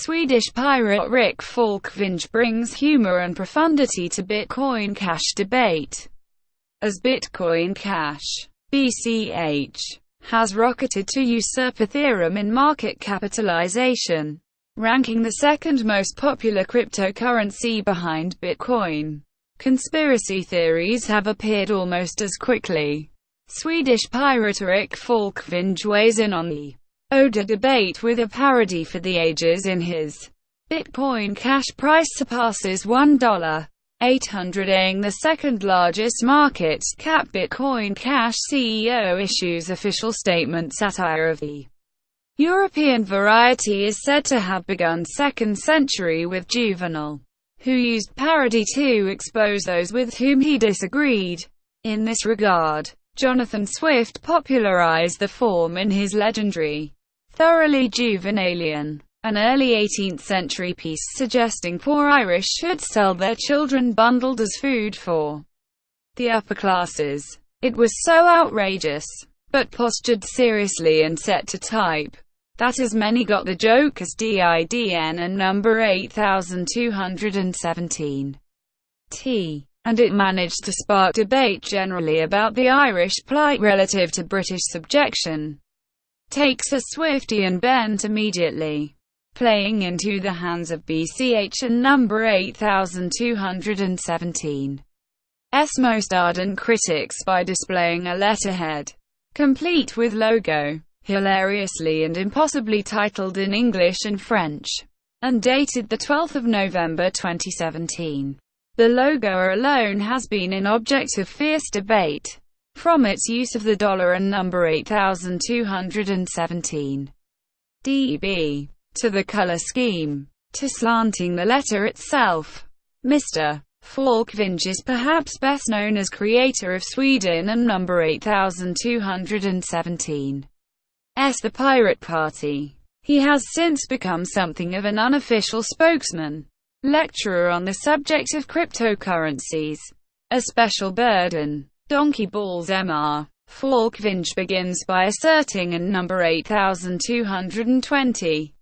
Swedish pirateRick Falkvinge brings humor and profundity to Bitcoin Cash debate. As Bitcoin Cash (BCH) has rocketed to usurp Ethereum in market capitalization, ranking the second most popular cryptocurrency behind Bitcoin, conspiracy theories have appeared almost as quickly. Swedish pirateRick Falkvingeweighs-in on the oader debate with a parody for the ages in his Bitcoin Cash Price Surpasses $1.800. Eying, the second largest market cap Bitcoin Cash CEO, issues official statement satire of the European variety is said to have begun 2nd century with Juvenal, who used parody to expose those with whom he disagreed. In this regard, Jonathan Swift popularized the form in his legendary, thoroughly Juvenalian, an early 18th century piece suggesting poor Irish should sell their children bundled as food for the upper classes. It was so outrageous, but postured seriously and set to type, that as many got the joke as didn and number 8217. And it managed to spark debate generally about the Irish plight relative to British subjection. Takes a Swiftian bent immediately, playing into the hands of BCH and number 8217's most ardent critics by displaying a letterhead, complete with logo, hilariously and impossibly titled in English and French, and dated the 12th of November 2017. The logo alone has been an object of fierce debate, from its use of the dollar and number 8217 DB, to the color scheme, to slanting the letter itself. Mr. Falkvinge is perhaps best known as creator of Sweden and number 8217's The Pirate Party. He has since become something of an unofficial spokesman, lecturer on the subject of cryptocurrencies, a special burden. Donkey Balls Mr. Falkvinge begins by asserting in number 8220,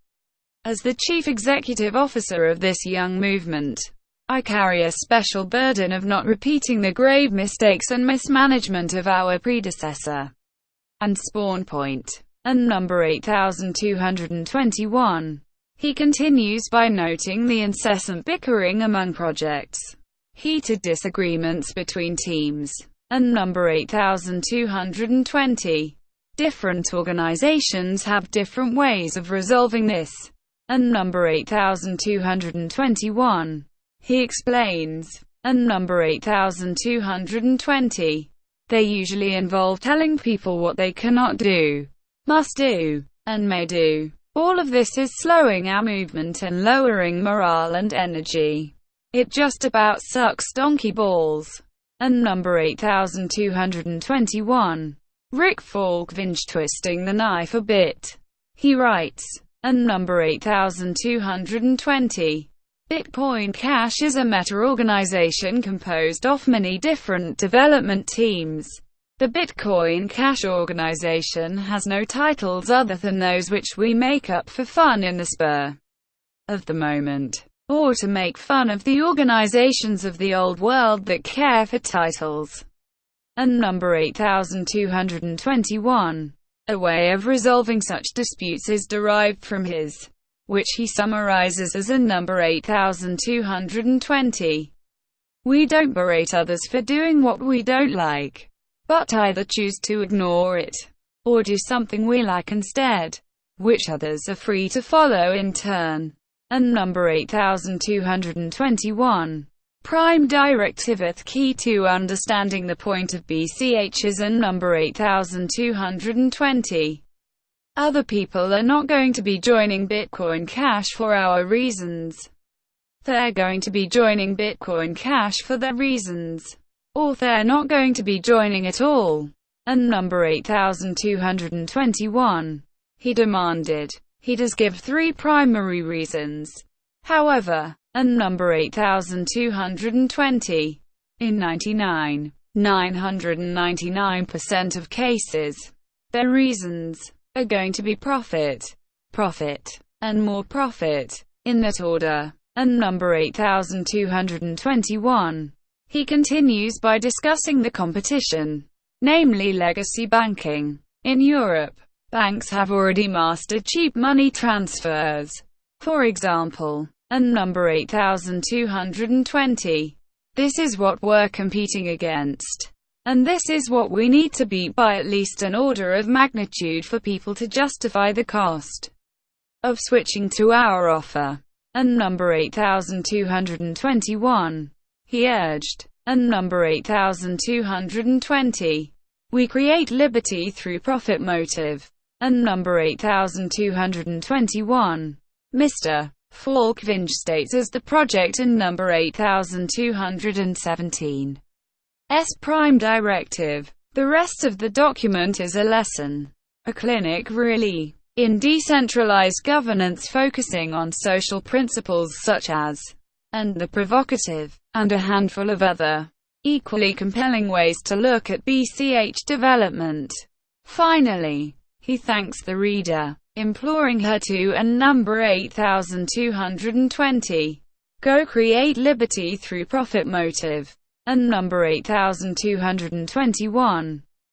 as the chief executive officer of this young movement, I carry a special burden of not repeating the grave mistakes and mismanagement of our predecessor and spawn point, and number 8221. He continues by noting the incessant bickering among projects, heated disagreements between teams, and number 8220. Different organizations have different ways of resolving this, and number 8221. He explains, and number 8220. They usually involve telling people what they cannot do, must do, and may do. All of this is slowing our movement and lowering morale and energy. It just about sucks donkey balls. And number 8221. Rick Falkvinge twisting the knife a bit. He writes, and number 8220. Bitcoin Cash is a meta-organization composed of many different development teams. The Bitcoin Cash organization has no titles other than those which we make up for fun in the spur of the moment, or to make fun of the organizations of the old world that care for titles. And number 8221. A way of resolving such disputes is derived from his, which he summarizes as a number 8220. We don't berate others for doing what we don't like, but either choose to ignore it, or do something we like instead, which others are free to follow in turn. And number 8221. Prime directive key to understanding the point of BCH is and number 8220. Other people are not going to be joining Bitcoin Cash for our reasons. They're going to be joining Bitcoin Cash for their reasons. Or they're not going to be joining at all. And number 8221. He demanded. He does give 3 primary reasons, however, and number 8220. In 999% of cases, their reasons are going to be profit, and more profit. in that order. And number 8221. He continues by discussing the competition, namely legacy banking. In Europe, banks have already mastered cheap money transfers, for example. And number 8220. This is what we're competing against. And this is what we need to beat by at least an order of magnitude for people to justify the cost of switching to our offer. And number 8221. He urged. And number 8220. We create liberty through profit motive. And number 8221. Mr. Falkvinge states as the project in number 8217. S prime directive. The rest of the document is a lesson. A clinic really. In decentralized governance focusing on social principles such as, and the provocative, and a handful of other, equally compelling ways to look at BCH development. Finally, he thanks the reader, imploring her to and number 8220. Go create liberty through profit motive. And number 8221.